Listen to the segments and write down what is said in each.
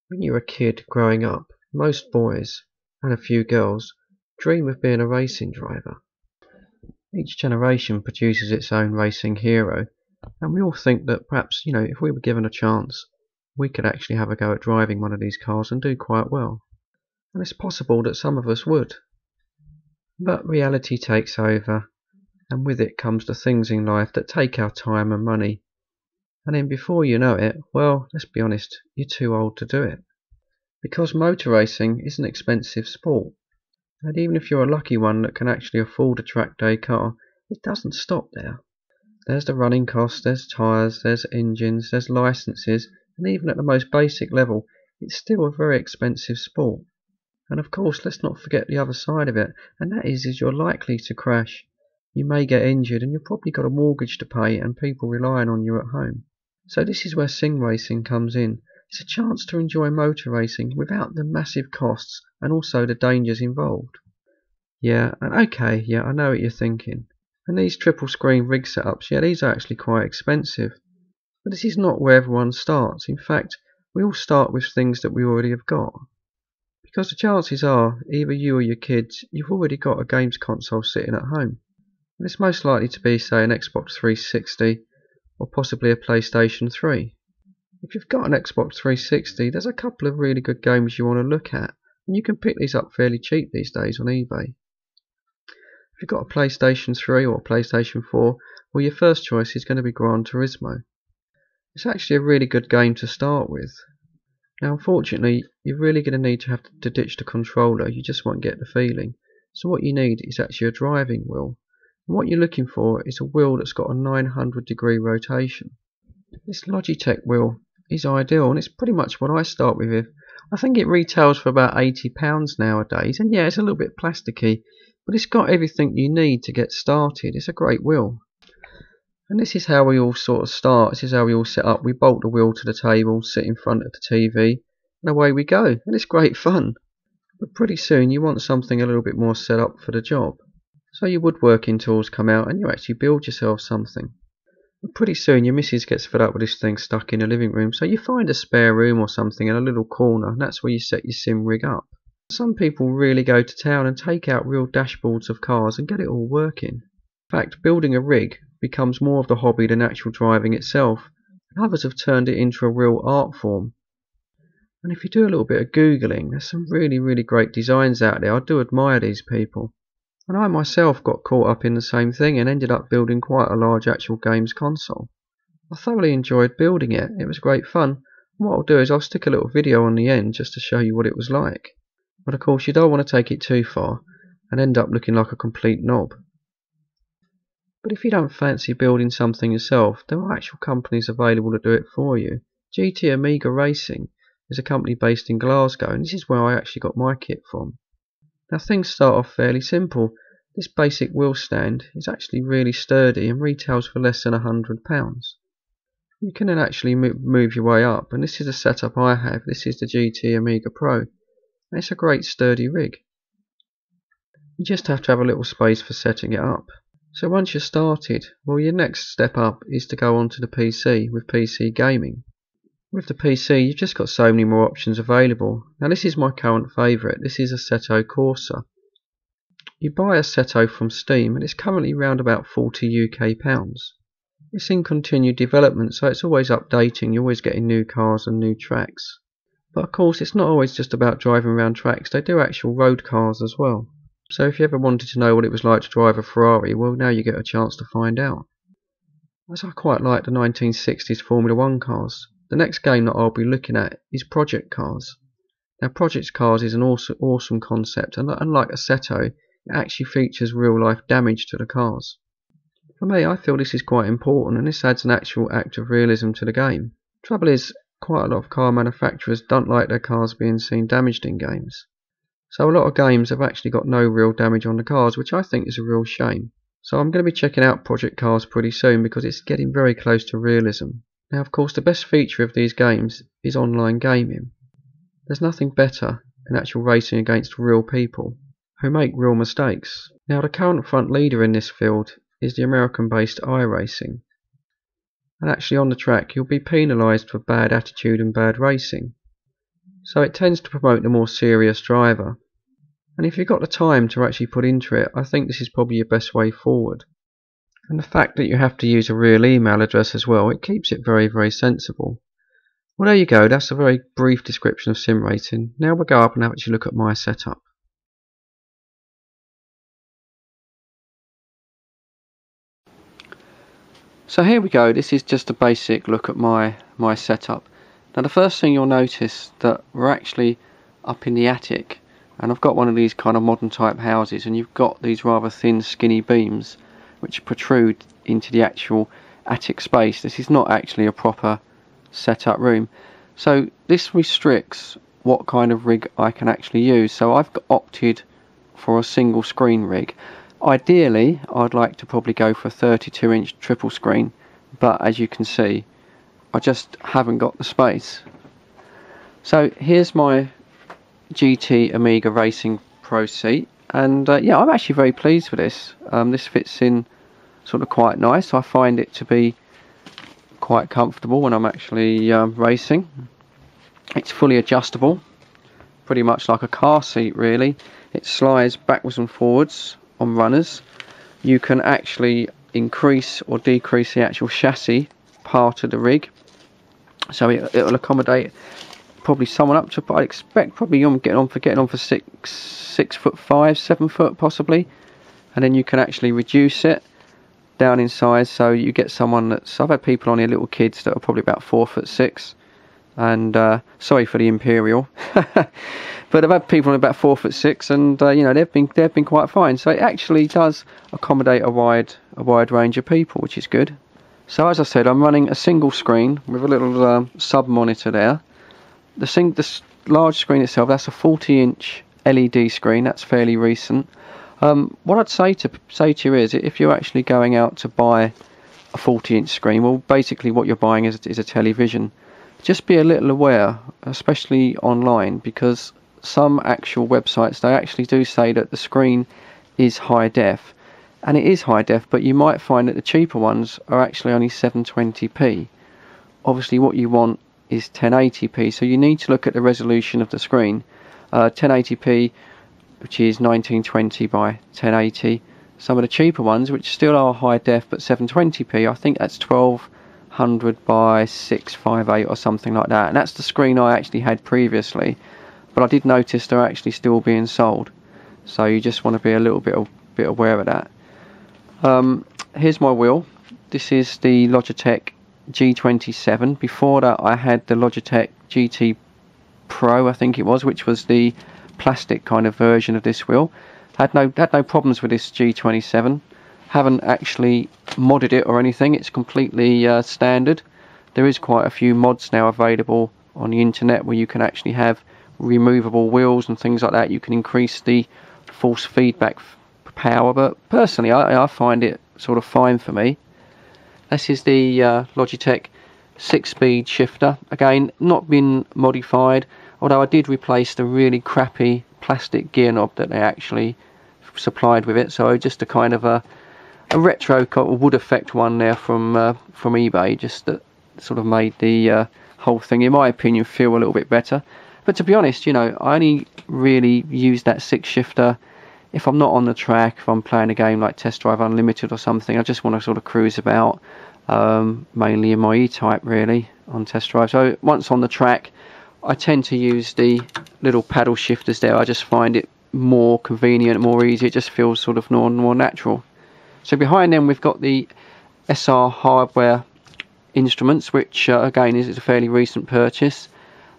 When you're a kid growing up, most boys, and a few girls, dream of being a racing driver. Each generation produces its own racing hero, and we all think that perhaps, if we were given a chance, we could actually have a go at driving one of these cars and do quite well. And it's possible that some of us would. But reality takes over, and with it comes the things in life that take our time and money. And then before you know it, well, let's be honest, you're too old to do it. Because motor racing is an expensive sport. And even if you're a lucky one that can actually afford a track day car, it doesn't stop there. There's the running costs, there's tyres, there's engines, there's licenses, and even at the most basic level, it's still a very expensive sport. And of course, let's not forget the other side of it, and that is you're likely to crash. You may get injured, and you've probably got a mortgage to pay and people relying on you at home. So this is where sim racing comes in. It's a chance to enjoy motor racing without the massive costs and also the dangers involved. Yeah, I know what you're thinking. And these triple screen rig setups, these are actually quite expensive. But this is not where everyone starts. In fact, we all start with things that we already have got. Because the chances are, either you or your kids, you've already got a games console sitting at home. And it's most likely to be, say, an Xbox 360 or possibly a PlayStation 3. If you've got an Xbox 360, there's a couple of really good games you want to look at, and you can pick these up fairly cheap these days on eBay. If you've got a PlayStation 3 or a PlayStation 4, well, your first choice is going to be Gran Turismo. It's actually a really good game to start with. Now, unfortunately, you're really going to need to have to ditch the controller, you just won't get the feeling. So what you need is actually a driving wheel. And what you're looking for is a wheel that's got a 900-degree rotation. This Logitech wheel is ideal, and it's pretty much what I start with. I think it retails for about £80 nowadays, and yeah, it's a little bit plasticky, but it's got everything you need to get started. It's a great wheel. And this is how we all sort of start. This is how we all set up. We bolt the wheel to the table, sit in front of the TV, and away we go. And it's great fun. But pretty soon you want something a little bit more set up for the job. So your woodworking tools come out and you actually build yourself something. But pretty soon your missus gets fed up with this thing stuck in the living room, so you find a spare room or something in a little corner, and that's where you set your sim rig up. Some people really go to town and take out real dashboards of cars and get it all working. In fact, building a rig becomes more of the hobby than actual driving itself, and others have turned it into a real art form. And if you do a little bit of googling, there's some really great designs out there. I do admire these people. And I myself got caught up in the same thing and ended up building quite a large actual games console. I thoroughly enjoyed building it. It was great fun. And what I'll do is I'll stick a little video on the end just to show you what it was like. But of course you don't want to take it too far and end up looking like a complete knob. But if you don't fancy building something yourself, there are actual companies available to do it for you. GT Amiga Racing is a company based in Glasgow, and this is where I actually got my kit from. Now things start off fairly simple. This basic wheel stand is actually really sturdy and retails for less than £100. You can then actually move your way up, and this is the setup I have. This is the GT Amiga Pro, and it's a great sturdy rig. You just have to have a little space for setting it up. So once you're started, well, your next step up is to go onto the PC with PC gaming. With the PC, you've just got so many more options available. Now this is my current favourite. This is a Assetto Corsa. You buy a Assetto from Steam and it's currently around about 40 UK pounds. It's in continued development, so it's always updating. You're always getting new cars and new tracks. But of course it's not always just about driving around tracks. They do actual road cars as well. So if you ever wanted to know what it was like to drive a Ferrari, well, now you get a chance to find out. As I quite like the 1960s Formula 1 cars, the next game that I'll be looking at is Project Cars. Now Project Cars is an awesome concept, and unlike Assetto, it actually features real life damage to the cars. For me, I feel this is quite important, and this adds an actual act of realism to the game. Trouble is, quite a lot of car manufacturers don't like their cars being seen damaged in games. So a lot of games have actually got no real damage on the cars, which I think is a real shame. So I'm going to be checking out Project Cars pretty soon because it's getting very close to realism. Now of course the best feature of these games is online gaming. There's nothing better than actual racing against real people who make real mistakes. Now the current front leader in this field is the American based iRacing. And actually on the track you'll be penalised for bad attitude and bad racing. so it tends to promote the more serious driver. And if you've got the time to actually put into it, I think this is probably your best way forward. And the fact that you have to use a real email address as well, it keeps it very, very sensible. Well, there you go, that's a very brief description of sim racing. Now we'll go up and actually look at my setup. So here we go, this is just a basic look at my setup. Now the first thing you'll notice that we're actually up in the attic, and I've got one of these kind of modern type houses, and you've got these rather thin skinny beams which protrude into the actual attic space. This is not actually a proper setup room, so this restricts what kind of rig I can actually use. So I've opted for a single screen rig. Ideally I'd like to probably go for a 32-inch triple screen, but as you can see I just haven't got the space. So here's my GT Amiga Racing Pro seat, and yeah, I'm actually very pleased with this. This fits in sort of quite nice. I find it to be quite comfortable when I'm actually racing. It's fully adjustable, pretty much like a car seat really. It slides backwards and forwards on runners. You can actually increase or decrease the actual chassis part of the rig, so it'll accommodate probably someone up to, I expect probably you're getting on for 6'5", 7 foot possibly, and then you can actually reduce it down in size, so you get someone that's, I've had people on here, little kids that are probably about 4'6", and sorry for the imperial, but I've had people on about 4'6", and you know, they've been quite fine. So it actually does accommodate a wide range of people, which is good. So as I said, I'm running a single screen with a little sub monitor there. The large screen itself, that's a 40-inch LED screen. That's fairly recent. What I'd say to you is, if you're actually going out to buy a 40-inch screen, well, basically what you're buying is a television. Just be a little aware, especially online, because some actual websites, they actually do say that the screen is high def, and it is high def, but you might find that the cheaper ones are actually only 720p. Obviously what you want is 1080p, so you need to look at the resolution of the screen. 1080p, which is 1920 by 1080. Some of the cheaper ones, which still are high def but 720p, I think that's 1200 by 658 or something like that, and that's the screen I actually had previously, but I did notice they're actually still being sold, so you just want to be a little bit aware of that. Here's my wheel. This is the Logitech G27. Before that I had the Logitech GT Pro, I think it was, which was the plastic kind of version of this wheel. Had no problems with this G27. Haven't actually modded it or anything. It's completely standard. There is quite a few mods now available on the internet where you can actually have removable wheels and things like that. You can increase the force feedback power, but personally I find it sort of fine for me. This is the Logitech 6-speed shifter. Again, not been modified, although I did replace the really crappy plastic gear knob that they actually supplied with it. So just a kind of a retro wood effect one there from eBay, just that sort of made the whole thing, in my opinion, feel a little bit better. But to be honest, you know, I only really use that 6 shifter if I'm not on the track, if I'm playing a game like Test Drive Unlimited or something. I just want to sort of cruise about, mainly in my E-Type really, on Test Drive. So once on the track, I tend to use the little paddle shifters there. I just find it more convenient, more easy. It just feels sort of more natural. So behind them we've got the SR hardware instruments, which again is a fairly recent purchase.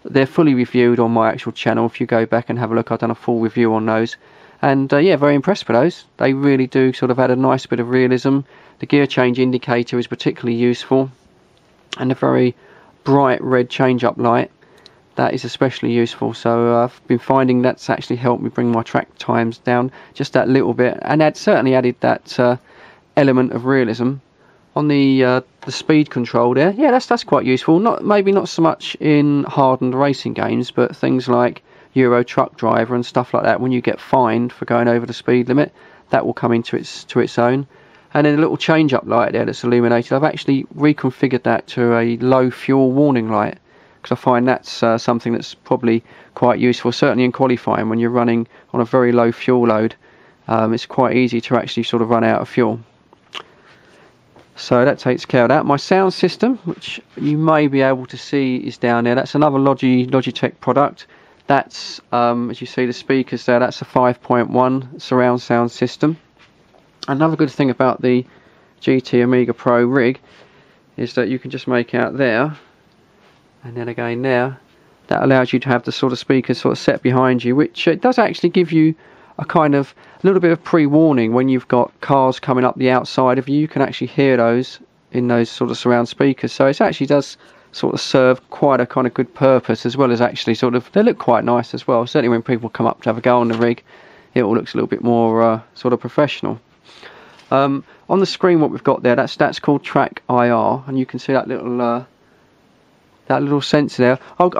They're fully reviewed on my actual channel. If you go back and have a look, I've done a full review on those, and yeah, very impressed with those. They really do sort of add a nice bit of realism. The gear change indicator is particularly useful, and a very bright red change-up light, that is especially useful. So I've been finding that's actually helped me bring my track times down just that little bit, and certainly added that element of realism. On the speed control there, yeah, that's quite useful. Maybe not so much in hardened racing games, but things like Euro Truck Driver and stuff like that, when you get fined for going over the speed limit, that will come into its own. And then a little change-up light there that's illuminated, I've actually reconfigured that to a low fuel warning light, because I find that's something that's probably quite useful, certainly in qualifying when you're running on a very low fuel load. It's quite easy to actually sort of run out of fuel. So that takes care of that. My sound system, which you may be able to see, is down there. That's another Logitech product. That's, as you see the speakers there, that's a 5.1 surround sound system. Another good thing about the GT Amiga Pro rig is that you can just make out there, and then again there, that allows you to have the sort of speakers sort of set behind you, which it does actually give you a kind of a little bit of pre-warning when you've got cars coming up the outside of you. You can actually hear those in those sort of surround speakers, so it actually does sort of serve quite a kind of good purpose, as well as actually sort of, they look quite nice as well. Certainly when people come up to have a go on the rig, it all looks a little bit more sort of professional. On the screen what we've got there, that's called Track IR, and you can see that little sensor there. I'll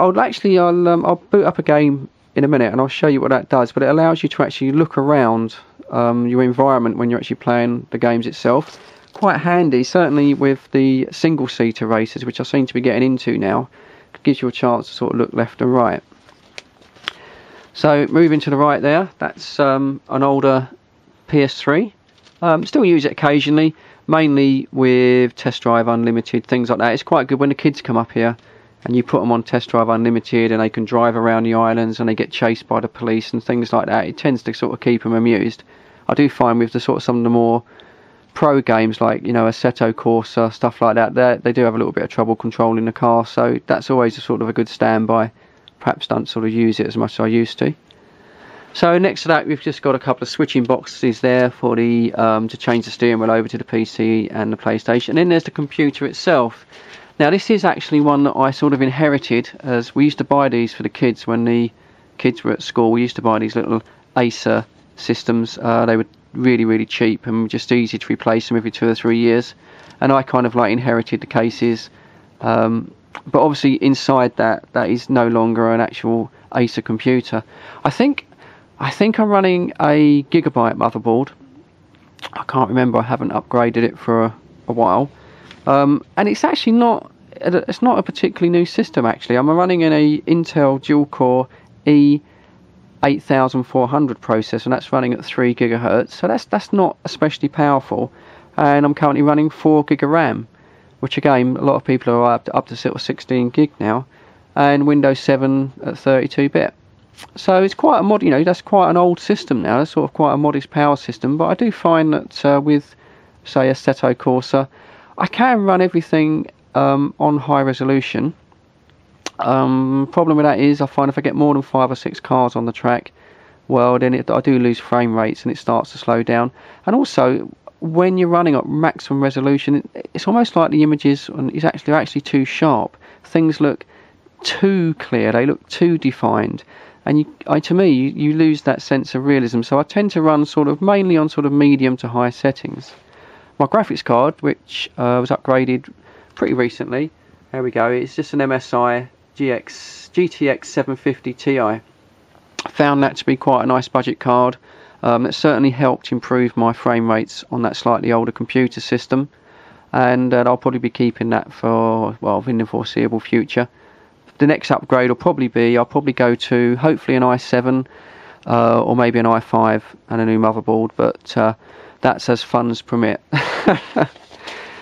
boot up a game in a minute and I'll show you what that does, but it allows you to actually look around your environment when you're actually playing the games itself. Quite handy, certainly with the single-seater races, which I seem to be getting into now. It gives you a chance to sort of look left and right. So moving to the right there, that's an older PS3. Still use it occasionally, mainly with Test Drive Unlimited, things like that. It's quite good when the kids come up here and you put them on Test Drive Unlimited and they can drive around the islands and they get chased by the police and things like that. It tends to sort of keep them amused. I do find with the sort of some of the more pro games, like, you know, Assetto Corsa, stuff like that, they do have a little bit of trouble controlling the car, so that's always a sort of a good standby. Perhaps don't sort of use it as much as I used to. So next to that, we've just got a couple of switching boxes there for the to change the steering wheel over to the PC and the PlayStation. And then there's the computer itself. Now this is actually one that I sort of inherited, as we used to buy these for the kids when the kids were at school. We used to buy these little Acer systems. They were really cheap and just easy to replace them every 2 or 3 years. And I kind of like inherited the cases. But obviously inside that is no longer an actual Acer computer. I think I'm running a Gigabyte motherboard. I can't remember, I haven't upgraded it for a while. And it's actually not a particularly new system actually. I'm running in a Intel dual-core E8400 processor, and that's running at 3 GHz. So that's not especially powerful. And I'm currently running 4 GB RAM, which again, a lot of people are up to sort of 16 gig now, and Windows 7 at 32-bit. So it's quite a mod, you know, that's quite an old system now. That's sort of quite a modest power system. But I do find that with, say, Assetto Corsa, I can run everything on high resolution. Problem with that is I find if I get more than 5 or 6 cars on the track, well, then I do lose frame rates and it starts to slow down. And also, when you're running at maximum resolution, it's almost like the images are actually too sharp. Things look too clear, they look too defined, and to me you lose that sense of realism. So I tend to run sort of mainly on sort of medium to high settings. My graphics card, which was upgraded pretty recently, there we go, it's just an MSI GTX 750 Ti. I found that to be quite a nice budget card. It certainly helped improve my frame rates on that slightly older computer system, and I'll probably be keeping that for, well, in the foreseeable future. The next upgrade will probably be, I'll probably go to hopefully an i7 or maybe an i5 and a new motherboard, but that's as funds permit.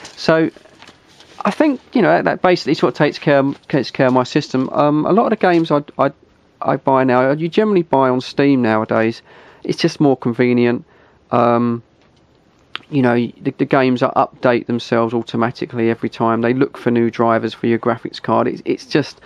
So I think, you know, that basically sort of takes care of my system. A lot of the games I buy now, you generally buy on Steam nowadays. It's just more convenient. You know, the games update themselves automatically every time. They look for new drivers for your graphics card. It's just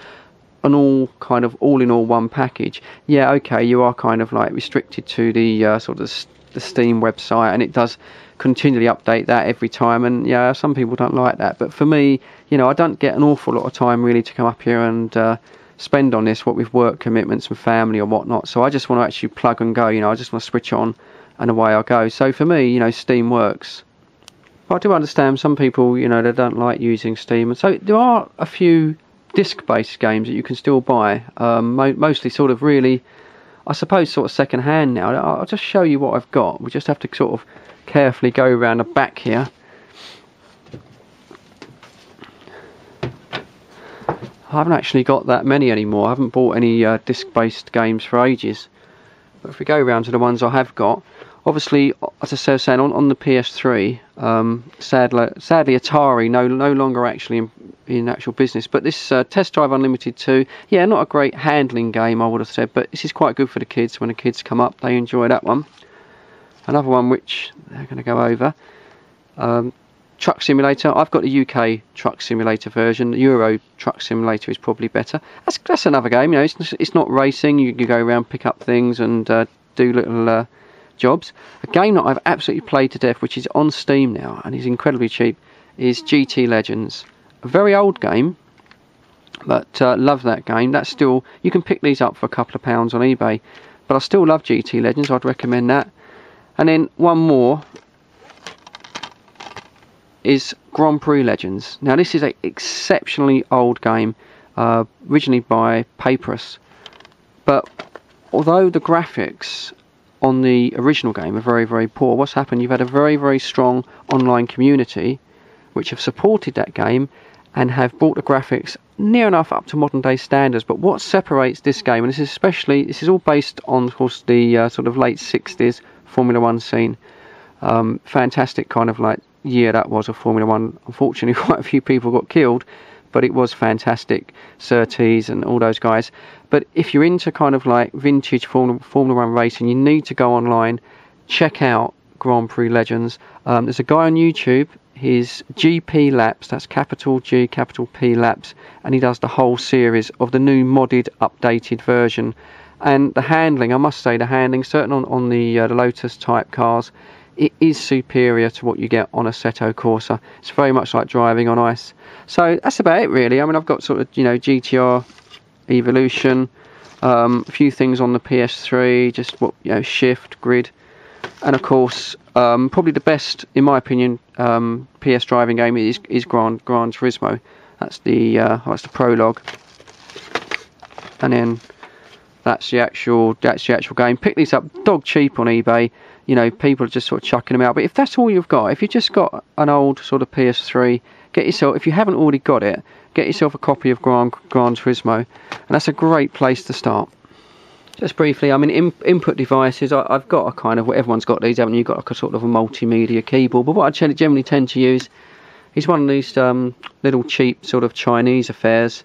an all-in-all one package. Yeah, okay, you are kind of like restricted to the sort of the Steam website, and it does continually update that every time, and yeah, some people don't like that, but for me, you know, I don't get an awful lot of time really to come up here and spend on this, what with work commitments and family or whatnot. So I just want to actually plug and go, you know, I just want to switch on and away I go. So for me, you know, Steam works. But I do understand some people, you know, they don't like using Steam, and so there are a few disc-based games that you can still buy, mostly sort of really, I suppose, sort of second hand now. I'll just show you what I've got. We just have to sort of carefully go around the back here. I haven't actually got that many anymore. I haven't bought any disc-based games for ages. But if we go around to the ones I have got, obviously, as I was saying, on the PS3, sadly Atari no longer actually in actual business. But this Test Drive Unlimited 2, yeah, not a great handling game, I would have said, but this is quite good for the kids. When the kids come up, they enjoy that one. Another one which they're going to go over, Truck Simulator. I've got the UK Truck Simulator version. The Euro Truck Simulator is probably better. That's another game. You know, it's not racing. You go around, pick up things, and do little jobs. A game that I've absolutely played to death, which is on Steam now and is incredibly cheap, is GT Legends. A very old game, but love that game. That's still, you can pick these up for a couple of pounds on eBay, but I still love GT Legends. I'd recommend that. And then one more is Grand Prix Legends. Now this is an exceptionally old game, originally by Peripherals, but although the graphics on the original game are very, very poor, what's happened, you've had a very, very strong online community which have supported that game and have brought the graphics near enough up to modern day standards. But what separates this game, and this is all based on, of course, the sort of late 60s Formula 1 scene. Fantastic kind of like year that was of Formula 1. Unfortunately, quite a few people got killed, but it was fantastic. Surtees and all those guys. But if you're into kind of like vintage Formula 1 racing, you need to go online, check out Grand Prix Legends. There's a guy on YouTube, his GP Laps, that's capital G, capital P Laps, and he does the whole series of the new modded, updated version. And the handling, I must say, the handling, certainly on the Lotus type cars, it is superior to what you get on a Assetto Corsa. It's very much like driving on ice. So that's about it, really. I mean, I've got sort of, you know, GTR Evolution, a few things on the PS3, just what, you know, Shift, Grid, and of course, probably the best, in my opinion, PS driving game is Gran Turismo. That's the prologue, and then that's the actual game. Pick these up dog cheap on eBay. You know, people are just sort of chucking them out. But if that's all you've got, if you've just got an old sort of PS3, get yourself, if you haven't already got it, get yourself a copy of Gran Turismo, and that's a great place to start. Just briefly, I mean, input devices, I've got a kind of, well, everyone's got these, haven't you? You've got like a sort of a multimedia keyboard, but what I generally tend to use is one of these little cheap sort of Chinese affairs,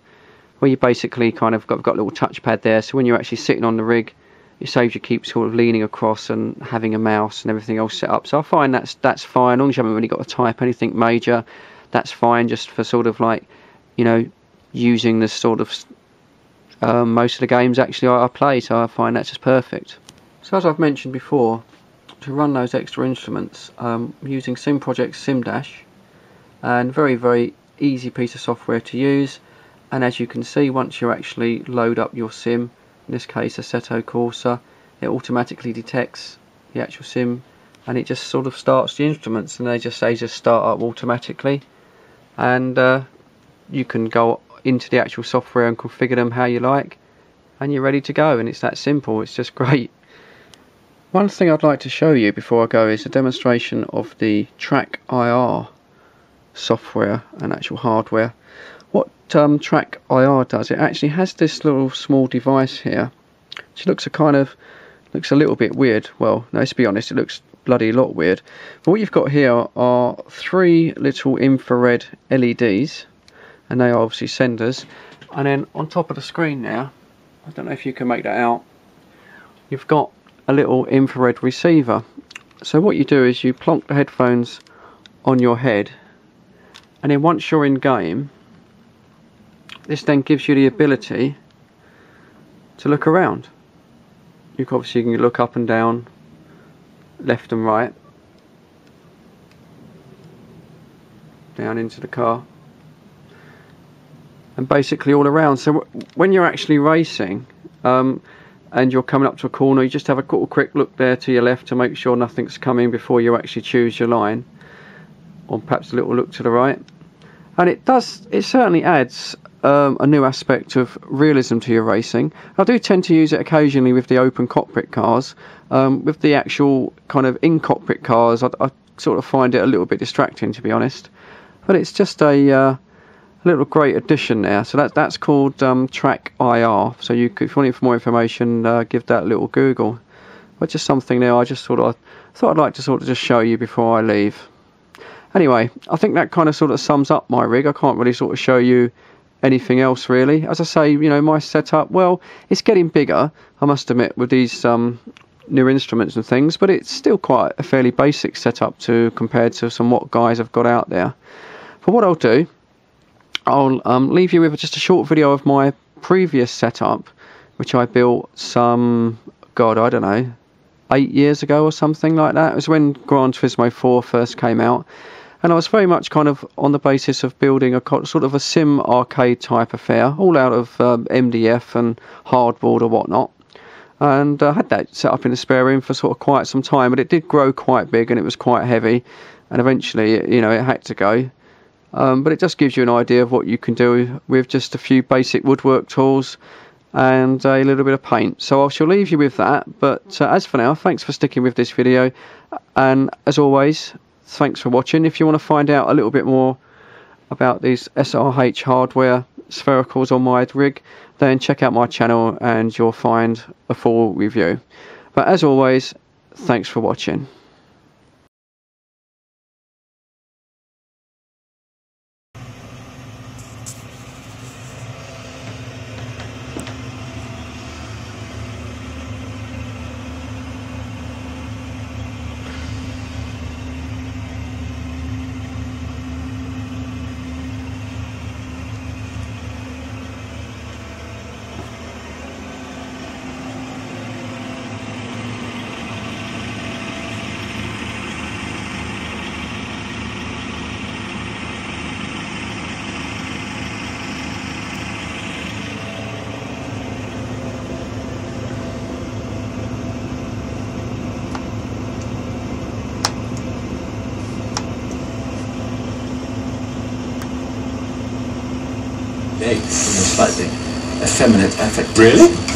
where you basically kind of got a little touchpad there, so when you're actually sitting on the rig, it saves you keep sort of leaning across and having a mouse and everything else set up. So I find that's fine, as long as you haven't really got to type anything major, that's fine, just for sort of like, you know, using the sort of most of the games actually I play, so I find that's just perfect. So as I've mentioned before, to run those extra instruments, using Sim Project Sim Dash, and very, very easy piece of software to use. And as you can see, once you actually load up your sim, in this case Assetto Corsa, it automatically detects the actual sim and it just sort of starts the instruments, and they just start up automatically, and you can go into the actual software and configure them how you like, and you're ready to go. And it's that simple. It's just great. One thing I'd like to show you before I go is a demonstration of the Track IR software and actual hardware. What Track IR does, it actually has this little small device here, which looks a little bit weird. Well, no, let's be honest, it looks bloody lot weird. But what you've got here are 3 little infrared LEDs, and they are obviously senders. And then on top of the screen now, I don't know if you can make that out, you've got a little infrared receiver. So what you do is you plonk the headphones on your head, and then once you're in game, this then gives you the ability to look around. You can look up and down, left and right, down into the car, and basically all around. So when you're actually racing and you're coming up to a corner, you just have a little quick look there to your left to make sure nothing's coming before you actually choose your line, or perhaps a little look to the right. And it certainly adds a new aspect of realism to your racing. I do tend to use it occasionally with the open cockpit cars. With the actual kind of in-cockpit cars, I sort of find it a little bit distracting, to be honest. But it's just a little great addition there. So that's called Track IR. So you could, if you want more information, give that a little Google. But just something there I just thought I'd like to sort of just show you before I leave. Anyway, I think that kind of sort of sums up my rig. I can't really sort of show you anything else really. As I say, you know, my setup, well, it's getting bigger, I must admit, with these new instruments and things, but it's still quite a fairly basic setup compared to some what guys have got out there. But what I'll do, I'll leave you with just a short video of my previous setup, which I built some, God, I don't know, 8 years ago or something like that. It was when Gran Turismo 4 first came out, and I was very much kind of on the basis of building a sort of a sim arcade type affair, all out of MDF and hardboard or whatnot. And I had that set up in the spare room for sort of quite some time, but it did grow quite big and it was quite heavy, and eventually, you know, it had to go. But it just gives you an idea of what you can do with just a few basic woodwork tools and a little bit of paint. So I shall leave you with that, but as for now, thanks for sticking with this video, and as always, thanks for watching. If you want to find out a little bit more about these SRH hardware sphericals on my rig, then check out my channel and you'll find a full review. But as always, thanks for watching. From a slightly effeminate affect. Really?